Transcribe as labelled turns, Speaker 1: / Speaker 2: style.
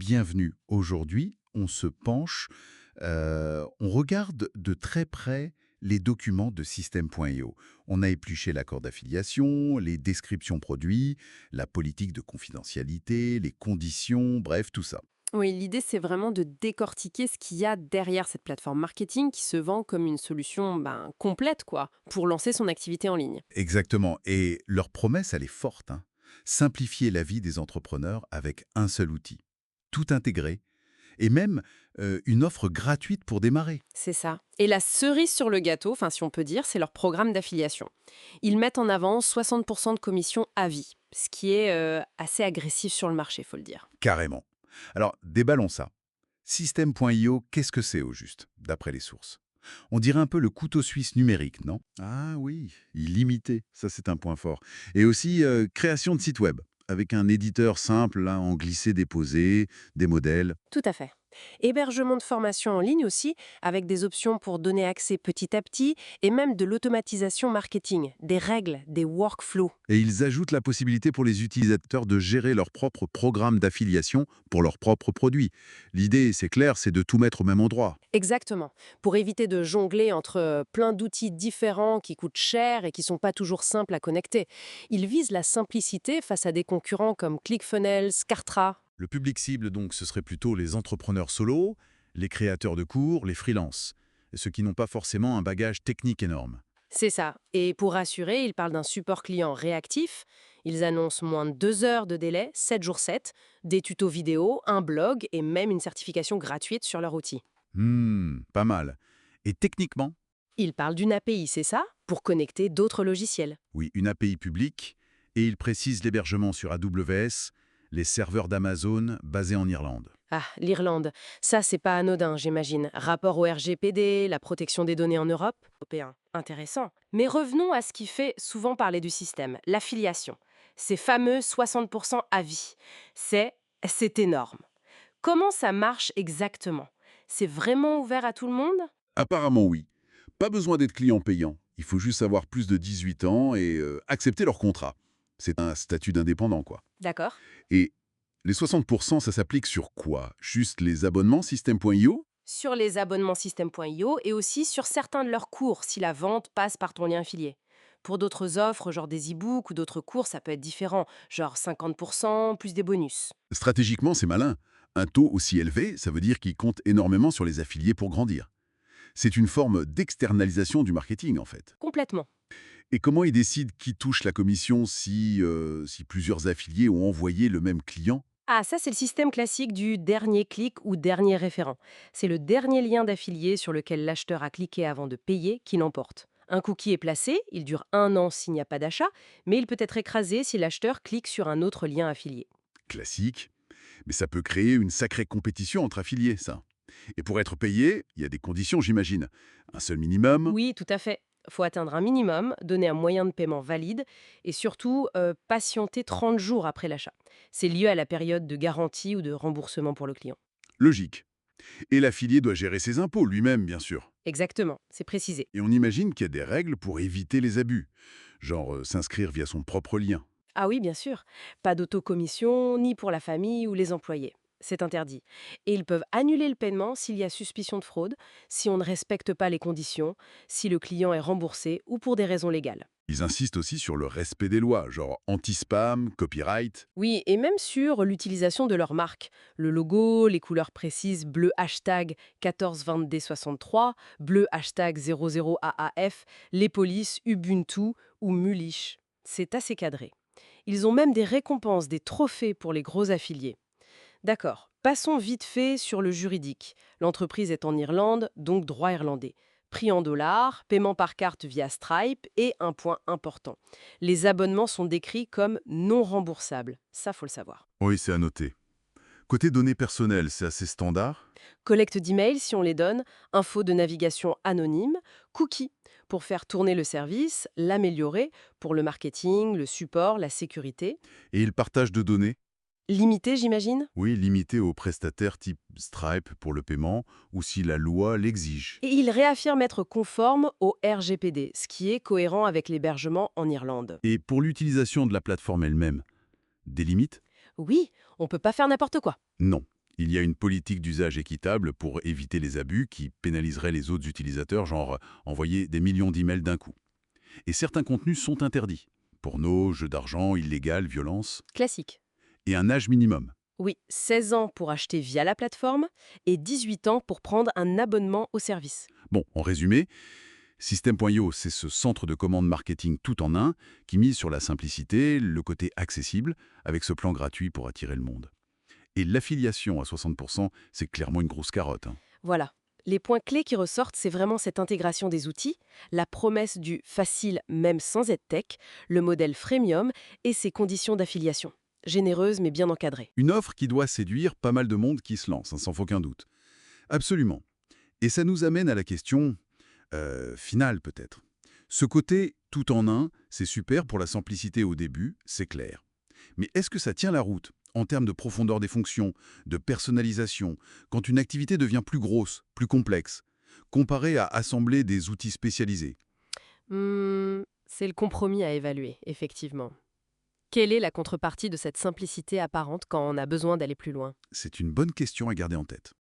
Speaker 1: bienvenue. Aujourd'hui, on se penche, on regarde de très près les documents de System.io. On a épluché l'accord d'affiliation, les descriptions produits, la politique de confidentialité, les conditions, bref, tout ça.
Speaker 2: Oui, l'idée, c'est vraiment de décortiquer ce qu'il y a derrière cette plateforme marketing qui se vend comme une solution complète, quoi, pour lancer son activité en ligne.
Speaker 1: Exactement. Et leur promesse, elle est forte, hein. Simplifier la vie des entrepreneurs avec un seul outil. Tout intégré. Et même une offre gratuite pour démarrer.
Speaker 2: C'est ça. Et la cerise sur le gâteau, enfin si on peut dire, c'est leur programme d'affiliation. Ils mettent en avant 60% de commission à vie, ce qui est assez agressif sur le marché, faut le dire.
Speaker 1: Carrément. Alors, déballons ça. System.io, qu'est-ce que c'est au juste, d'après les sources? On dirait un peu le couteau suisse numérique, non? Ah oui, illimité, ça c'est un point fort. Et aussi, création de site web, avec un éditeur simple, là, en glisser-déposer, des modèles.
Speaker 2: Tout à fait. Hébergement de formation en ligne aussi, avec des options pour donner accès petit à petit, et même de l'automatisation marketing, des règles, des workflows.
Speaker 1: Et ils ajoutent la possibilité pour les utilisateurs de gérer leur propre programme d'affiliation pour leurs propres produits. L'idée, c'est clair, c'est de tout mettre au même endroit.
Speaker 2: Exactement. Pour éviter de jongler entre plein d'outils différents qui coûtent cher et qui sont pas toujours simples à connecter. Ils visent la simplicité face à des concurrents comme ClickFunnels, Kartra.
Speaker 1: Le public cible, donc, ce serait plutôt les entrepreneurs solos, les créateurs de cours, les freelances, ceux qui n'ont pas forcément un bagage technique énorme.
Speaker 2: C'est ça. Et pour rassurer, ils parlent d'un support client réactif. Ils annoncent moins de 2 heures de délai, 7 jours 7, des tutos vidéo, un blog et même une certification gratuite sur leur outil.
Speaker 1: Pas mal. Et techniquement,
Speaker 2: Ils parlent d'une API, c'est ça? Pour connecter d'autres logiciels.
Speaker 1: oui, une API publique, et ils précisent l'hébergement sur AWS, les serveurs d'Amazon basés en Irlande.
Speaker 2: Ah, l'Irlande. Ça, c'est pas anodin, j'imagine. Rapport au RGPD, la protection des données en Europe. Européen. Intéressant. Mais revenons à ce qui fait souvent parler du système, l'affiliation. Ces fameux 60% à vie. C'est énorme. Comment ça marche exactement? C'est vraiment ouvert à tout le monde?
Speaker 1: Apparemment, oui. Pas besoin d'être client payant. Il faut juste avoir plus de 18 ans et accepter leur contrat. C'est un statut d'indépendant, quoi.
Speaker 2: D'accord.
Speaker 1: Et les 60%, ça s'applique sur quoi? Juste les abonnements System.io?
Speaker 2: Sur les abonnements système.io et aussi sur certains de leurs cours si la vente passe par ton lien affilié. Pour d'autres offres, genre des e-books ou d'autres cours, ça peut être différent, genre 50% plus des bonus.
Speaker 1: Stratégiquement, c'est malin. Un taux aussi élevé, ça veut dire qu'ils comptent énormément sur les affiliés pour grandir. C'est une forme d'externalisation du marketing, en fait.
Speaker 2: Complètement.
Speaker 1: Et comment ils décident qui touche la commission si plusieurs affiliés ont envoyé le même client?
Speaker 2: Ah, ça c'est le système classique du dernier clic ou dernier référent. C'est le dernier lien d'affilié sur lequel l'acheteur a cliqué avant de payer qui l'emporte. Un cookie est placé, il dure 1 an s'il n'y a pas d'achat, mais il peut être écrasé si l'acheteur clique sur un autre lien affilié.
Speaker 1: Classique. Mais ça peut créer une sacrée compétition entre affiliés, ça. Et pour être payé, il y a des conditions, j'imagine. Un seul minimum.
Speaker 2: Oui, tout à fait. Faut atteindre un minimum, donner un moyen de paiement valide et surtout patienter 30 jours après l'achat. C'est lié à la période de garantie ou de remboursement pour le client.
Speaker 1: Logique. Et l'affilié doit gérer ses impôts lui-même, bien sûr.
Speaker 2: Exactement, c'est précisé.
Speaker 1: Et on imagine qu'il y a des règles pour éviter les abus. Genre s'inscrire via son propre lien.
Speaker 2: Ah oui, bien sûr. Pas d'autocommission, ni pour la famille ou les employés. C'est interdit. Et ils peuvent annuler le paiement s'il y a suspicion de fraude, si on ne respecte pas les conditions, si le client est remboursé ou pour des raisons légales.
Speaker 1: Ils insistent aussi sur le respect des lois, genre anti-spam, copyright.
Speaker 2: Oui, et même sur l'utilisation de leur marque. Le logo, les couleurs précises bleu hashtag 1420D63, bleu hashtag 00AAF, les polices Ubuntu ou Mulish. C'est assez cadré. Ils ont même des récompenses, des trophées pour les gros affiliés. D'accord. Passons vite fait sur le juridique. L'entreprise est en Irlande, donc droit irlandais. Prix en dollars, paiement par carte via Stripe et un point important. Les abonnements sont décrits comme non remboursables. Ça, faut le savoir.
Speaker 1: Oui, c'est à noter. Côté données personnelles, c'est assez standard.
Speaker 2: Collecte d'emails si on les donne, infos de navigation anonyme, cookies pour faire tourner le service, l'améliorer pour le marketing, le support, la sécurité.
Speaker 1: Et le partage de données?
Speaker 2: Limité, j'imagine.
Speaker 1: Oui, limité aux prestataires type Stripe pour le paiement, ou si la loi l'exige.
Speaker 2: Et il réaffirme être conforme au RGPD, ce qui est cohérent avec l'hébergement en Irlande.
Speaker 1: Et pour l'utilisation de la plateforme elle-même, des limites?
Speaker 2: Oui, on peut pas faire n'importe quoi.
Speaker 1: Non. Il y a une politique d'usage équitable pour éviter les abus qui pénaliseraient les autres utilisateurs, genre envoyer des millions d'emails d'un coup. Et certains contenus sont interdits. Porno, jeux d'argent, illégal, violence.
Speaker 2: Classique.
Speaker 1: Et un âge minimum.
Speaker 2: Oui, 16 ans pour acheter via la plateforme et 18 ans pour prendre un abonnement au service.
Speaker 1: Bon, en résumé, System.io, c'est ce centre de commande marketing tout en un qui mise sur la simplicité, le côté accessible, avec ce plan gratuit pour attirer le monde. Et l'affiliation à 60%, c'est clairement une grosse carotte, hein.
Speaker 2: Voilà. Les points clés qui ressortent, c'est vraiment cette intégration des outils, la promesse du facile même sans être tech, le modèle freemium et ses conditions d'affiliation. Généreuses mais bien encadrées.
Speaker 1: Une offre qui doit séduire pas mal de monde qui se lance, hein, sans aucun doute. Absolument. Et ça nous amène à la question finale peut-être. Ce côté tout en un, c'est super pour la simplicité au début, c'est clair. Mais est-ce que ça tient la route en termes de profondeur des fonctions, de personnalisation, quand une activité devient plus grosse, plus complexe, comparée à assembler des outils spécialisés?
Speaker 2: C'est le compromis à évaluer, effectivement. Quelle est la contrepartie de cette simplicité apparente quand on a besoin d'aller plus loin?
Speaker 1: C'est une bonne question à garder en tête.